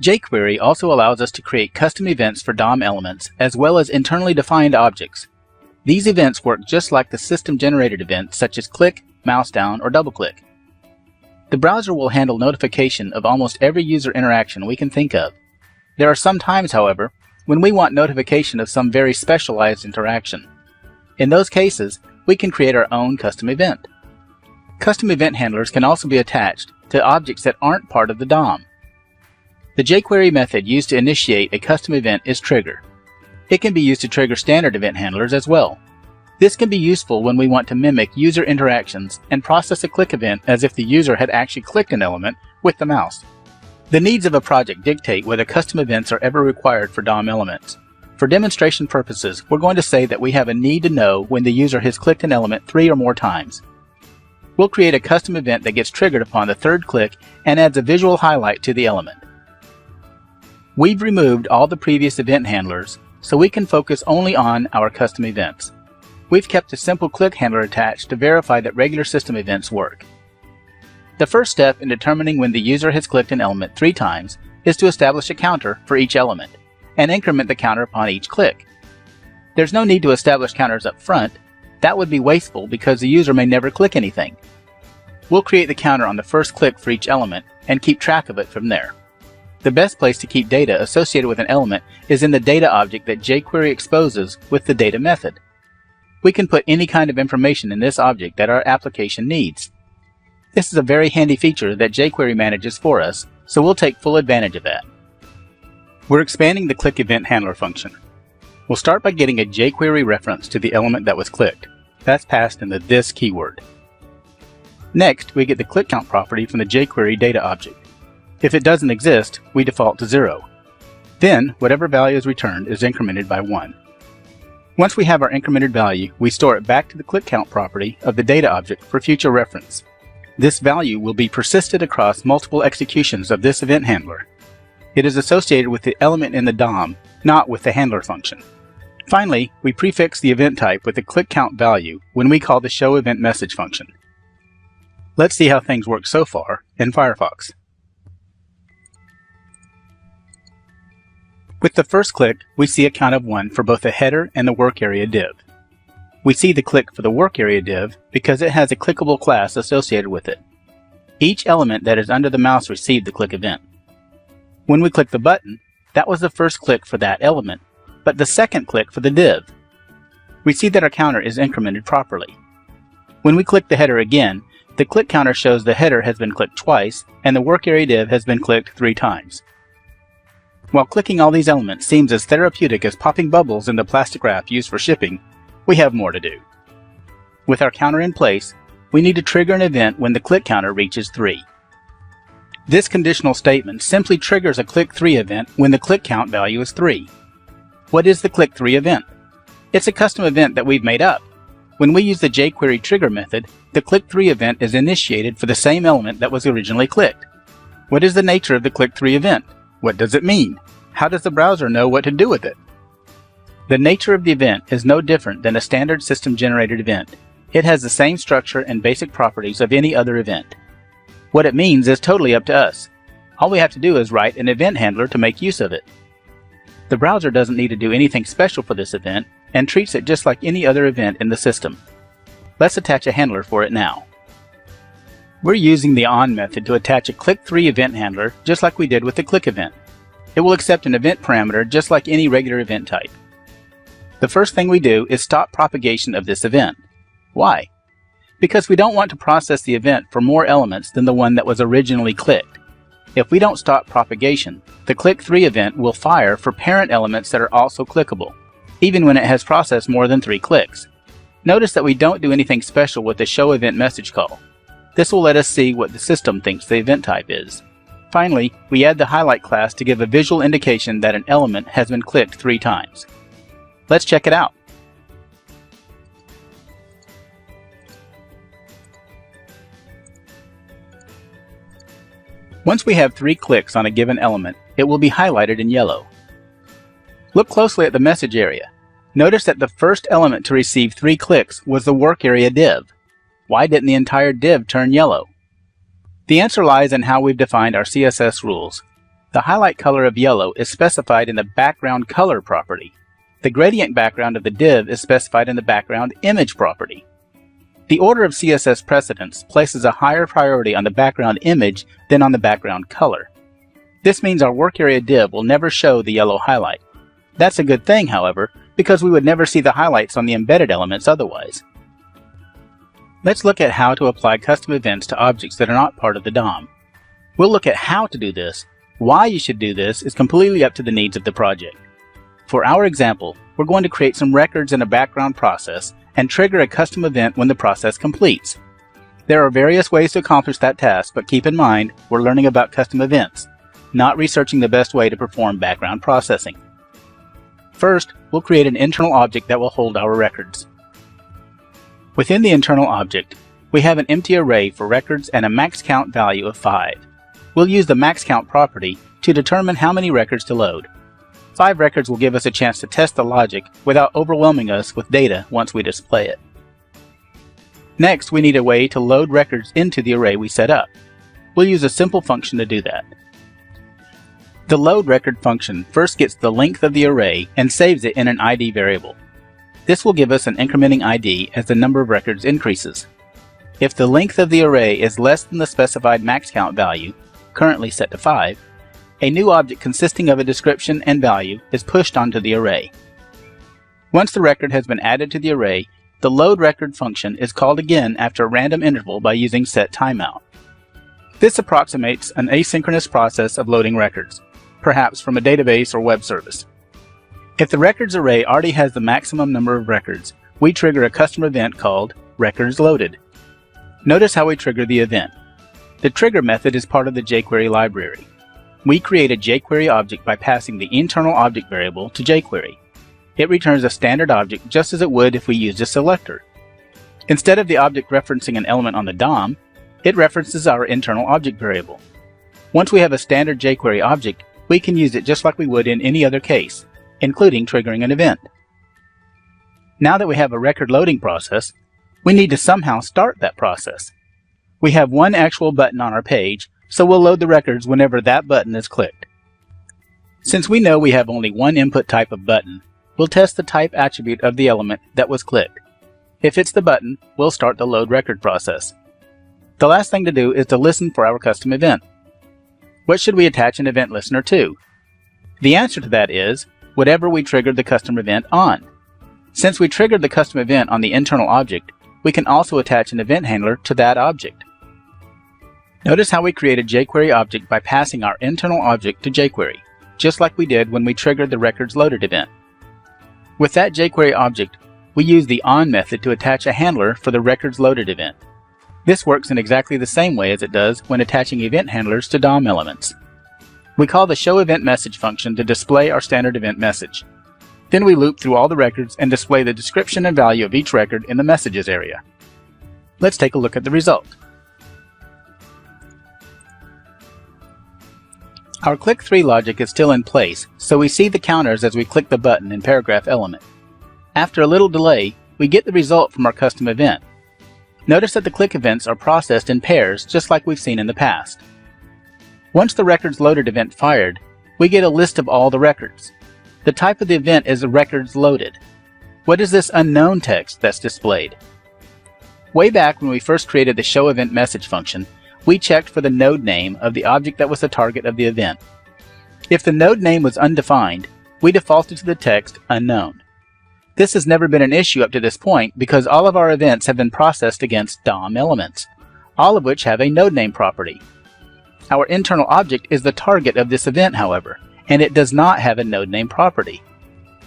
jQuery also allows us to create custom events for DOM elements as well as internally defined objects. These events work just like the system-generated events such as click, mouse down, or double-click. The browser will handle notification of almost every user interaction we can think of. There are some times, however, when we want notification of some very specialized interaction. In those cases, we can create our own custom event. Custom event handlers can also be attached to objects that aren't part of the DOM. The jQuery method used to initiate a custom event is trigger. It can be used to trigger standard event handlers as well. This can be useful when we want to mimic user interactions and process a click event as if the user had actually clicked an element with the mouse. The needs of a project dictate whether custom events are ever required for DOM elements. For demonstration purposes, we're going to say that we have a need to know when the user has clicked an element 3 or more times. We'll create a custom event that gets triggered upon the third click and adds a visual highlight to the element. We've removed all the previous event handlers so we can focus only on our custom events. We've kept a simple click handler attached to verify that regular system events work. The first step in determining when the user has clicked an element 3 times is to establish a counter for each element and increment the counter upon each click. There's no need to establish counters up front. That would be wasteful because the user may never click anything. We'll create the counter on the first click for each element and keep track of it from there. The best place to keep data associated with an element is in the data object that jQuery exposes with the data method. We can put any kind of information in this object that our application needs. This is a very handy feature that jQuery manages for us, so we'll take full advantage of that. We're expanding the click event handler function. We'll start by getting a jQuery reference to the element that was clicked. That's passed in the this keyword. Next, we get the click count property from the jQuery data object. If it doesn't exist, we default to 0. Then, whatever value is returned is incremented by 1. Once we have our incremented value, we store it back to the click count property of the data object for future reference. This value will be persisted across multiple executions of this event handler. It is associated with the element in the DOM, not with the handler function. Finally, we prefix the event type with the click count value when we call the show event message function. Let's see how things work so far in Firefox. With the first click, we see a count of 1 for both the header and the work area div. We see the click for the work area div because it has a clickable class associated with it. Each element that is under the mouse received the click event. When we click the button, that was the first click for that element, but the second click for the div. We see that our counter is incremented properly. When we click the header again, the click counter shows the header has been clicked twice and the work area div has been clicked 3 times. While clicking all these elements seems as therapeutic as popping bubbles in the plastic wrap used for shipping, we have more to do. With our counter in place, we need to trigger an event when the click counter reaches 3. This conditional statement simply triggers a click 3 event when the click count value is 3. What is the click 3 event? It's a custom event that we've made up. When we use the jQuery trigger method, the click 3 event is initiated for the same element that was originally clicked. What is the nature of the click 3 event? What does it mean? How does the browser know what to do with it? The nature of the event is no different than a standard system-generated event. It has the same structure and basic properties of any other event. What it means is totally up to us. All we have to do is write an event handler to make use of it. The browser doesn't need to do anything special for this event and treats it just like any other event in the system. Let's attach a handler for it now. We're using the on method to attach a click3 event handler just like we did with the click event. It will accept an event parameter just like any regular event type. The first thing we do is stop propagation of this event. Why? Because we don't want to process the event for more elements than the one that was originally clicked. If we don't stop propagation, the click3 event will fire for parent elements that are also clickable, even when it has processed more than 3 clicks. Notice that we don't do anything special with the show event message call. This will let us see what the system thinks the event type is. Finally, we add the highlight class to give a visual indication that an element has been clicked 3 times. Let's check it out. Once we have 3 clicks on a given element, it will be highlighted in yellow. Look closely at the message area. Notice that the first element to receive 3 clicks was the work area div. Why didn't the entire div turn yellow? The answer lies in how we've defined our CSS rules. The highlight color of yellow is specified in the background color property. The gradient background of the div is specified in the background image property. The order of CSS precedence places a higher priority on the background image than on the background color. This means our work area div will never show the yellow highlight. That's a good thing, however, because we would never see the highlights on the embedded elements otherwise. Let's look at how to apply custom events to objects that are not part of the DOM. We'll look at how to do this. Why you should do this is completely up to the needs of the project. For our example, we're going to create some records in a background process and trigger a custom event when the process completes. There are various ways to accomplish that task, but keep in mind, we're learning about custom events, not researching the best way to perform background processing. First, we'll create an internal object that will hold our records. Within the internal object, we have an empty array for records and a max count value of 5. We'll use the max count property to determine how many records to load. 5 records will give us a chance to test the logic without overwhelming us with data once we display it. Next, we need a way to load records into the array we set up. We'll use a simple function to do that. The load record function first gets the length of the array and saves it in an ID variable. This will give us an incrementing ID as the number of records increases. If the length of the array is less than the specified max count value, currently set to 5, a new object consisting of a description and value is pushed onto the array. Once the record has been added to the array, the load record function is called again after a random interval by using setTimeout. This approximates an asynchronous process of loading records, perhaps from a database or web service. If the records array already has the maximum number of records, we trigger a custom event called recordsLoaded. Notice how we trigger the event. The trigger method is part of the jQuery library. We create a jQuery object by passing the internal object variable to jQuery. It returns a standard object just as it would if we used a selector. Instead of the object referencing an element on the DOM, it references our internal object variable. Once we have a standard jQuery object, we can use it just like we would in any other case, including triggering an event. Now that we have a record loading process, we need to somehow start that process. We have one actual button on our page, so we'll load the records whenever that button is clicked. Since we know we have only one input type of button, we'll test the type attribute of the element that was clicked. If it's the button, we'll start the load record process. The last thing to do is to listen for our custom event. What should we attach an event listener to? The answer to that is whatever we triggered the custom event on. Since we triggered the custom event on the internal object, we can also attach an event handler to that object. Notice how we create a jQuery object by passing our internal object to jQuery, just like we did when we triggered the recordsLoaded event. With that jQuery object, we use the on method to attach a handler for the recordsLoaded event. This works in exactly the same way as it does when attaching event handlers to DOM elements. We call the showEventMessage function to display our standard event message. Then we loop through all the records and display the description and value of each record in the messages area. Let's take a look at the result. Our click-3 logic is still in place, so we see the counters as we click the button in paragraph element. After a little delay, we get the result from our custom event. Notice that the click events are processed in pairs just like we've seen in the past. Once the recordsLoaded event fired, we get a list of all the records. The type of the event is recordsLoaded. What is this unknown text that's displayed? Way back when we first created the showEventMessage function, we checked for the node name of the object that was the target of the event. If the node name was undefined, we defaulted to the text unknown. This has never been an issue up to this point because all of our events have been processed against DOM elements, all of which have a node name property. Our internal object is the target of this event, however, and it does not have a node name property.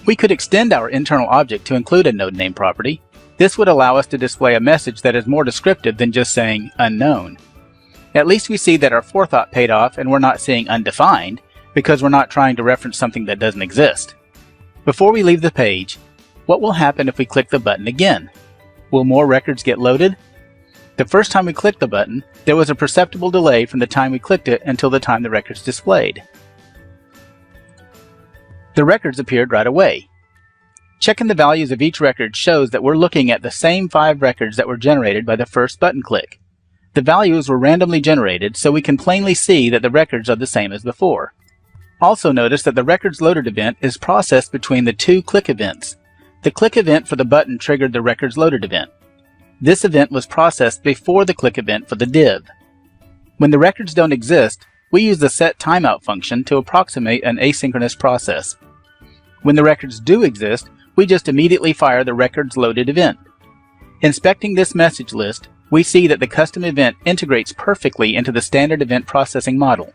We could extend our internal object to include a node name property. This would allow us to display a message that is more descriptive than just saying unknown. At least we see that our forethought paid off and we're not seeing undefined because we're not trying to reference something that doesn't exist. Before we leave the page, what will happen if we click the button again? Will more records get loaded? The first time we clicked the button, there was a perceptible delay from the time we clicked it until the time the records displayed. The records appeared right away. Checking the values of each record shows that we're looking at the same 5 records that were generated by the first button click. The values were randomly generated, so we can plainly see that the records are the same as before. Also notice that the records loaded event is processed between the two click events. The click event for the button triggered the records loaded event. This event was processed before the click event for the div. When the records don't exist, we use the set timeout function to approximate an asynchronous process. When the records do exist, we just immediately fire the records loaded event. Inspecting this message list, we see that the custom event integrates perfectly into the standard event processing model.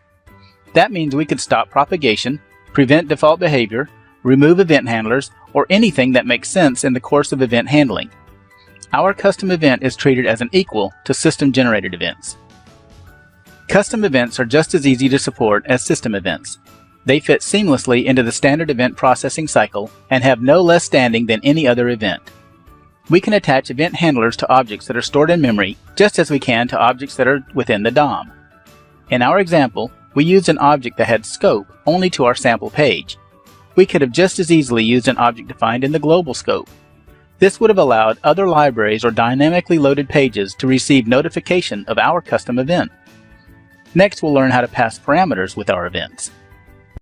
That means we could stop propagation, prevent default behavior, remove event handlers, or anything that makes sense in the course of event handling. Our custom event is treated as an equal to system-generated events. Custom events are just as easy to support as system events. They fit seamlessly into the standard event processing cycle and have no less standing than any other event. We can attach event handlers to objects that are stored in memory just as we can to objects that are within the DOM. In our example, we used an object that had scope only to our sample page. We could have just as easily used an object defined in the global scope. This would have allowed other libraries or dynamically loaded pages to receive notification of our custom event. Next, we'll learn how to pass parameters with our events.